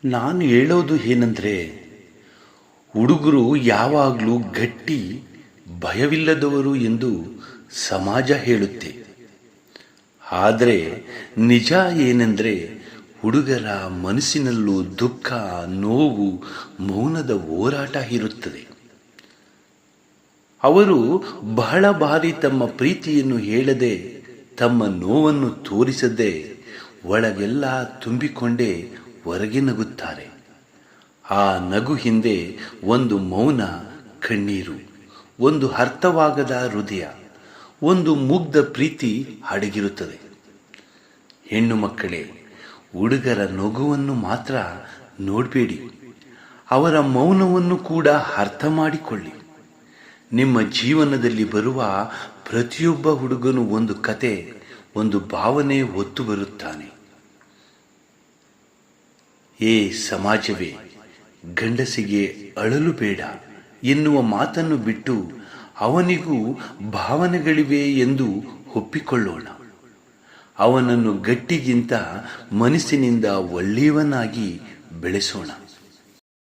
ನಾನು ಹೇಳೋದು ಏನಂದ್ರೆ, ಹುಡುಗರು ಯಾವಾಗಲೂ ಗಟ್ಟಿ ಭಯವಿಲ್ಲದವರು ಎಂದು ಸಮಾಜ ಹೇಳುತ್ತೆ. ಆದರೆ ನಿಜ ಏನೆಂದರೆ, ಹುಡುಗರ ಮನಸ್ಸಿನಲ್ಲೂ ದುಃಖ, ನೋವು, ಮೌನದ ಹೋರಾಟ ಇರುತ್ತದೆ. ಅವರು ಬಹಳ ಬಾರಿ ತಮ್ಮ ಪ್ರೀತಿಯನ್ನು ಹೇಳದೆ, ತಮ್ಮ ನೋವನ್ನು ತೋರಿಸದೆ, ಒಳಗೆಲ್ಲ ತುಂಬಿಕೊಂಡೇ ಹೊರಗೆ ನಗುತ್ತಾರೆ. ಆ ನಗು ಹಿಂದೆ ಒಂದು ಮೌನ ಕಣ್ಣೀರು, ಒಂದು ಅರ್ಥವಾಗದ ಹೃದಯ, ಒಂದು ಮುಗ್ಧ ಪ್ರೀತಿ ಅಡಗಿರುತ್ತದೆ. ಹೆಣ್ಣು ಮಕ್ಕಳೇ, ಹುಡುಗರ ನಗುವನ್ನು ಮಾತ್ರ ನೋಡಬೇಡಿ, ಅವರ ಮೌನವನ್ನು ಕೂಡ ಅರ್ಥ ಮಾಡಿಕೊಳ್ಳಿ. ನಿಮ್ಮ ಜೀವನದಲ್ಲಿ ಬರುವ ಪ್ರತಿಯೊಬ್ಬ ಹುಡುಗನು ಒಂದು ಕತೆ, ಒಂದು ಭಾವನೆ ಹೊತ್ತು ಬರುತ್ತಾನೆ. ಏ ಸಮಾಜವೇ, ಗಂಡಸಿಗೆ ಅಳಲು ಬೇಡ ಎನ್ನುವ ಮಾತನ್ನು ಬಿಟ್ಟು ಅವನಿಗೂ ಭಾವನೆಗಳಿವೆ ಎಂದು ಒಪ್ಪಿಕೊಳ್ಳೋಣ. ಅವನನ್ನು ಗಟ್ಟಿಗಿಂತ ಮನಸ್ಸಿನಿಂದ ಒಳ್ಳೆಯವನಾಗಿ ಬೆಳೆಸೋಣ.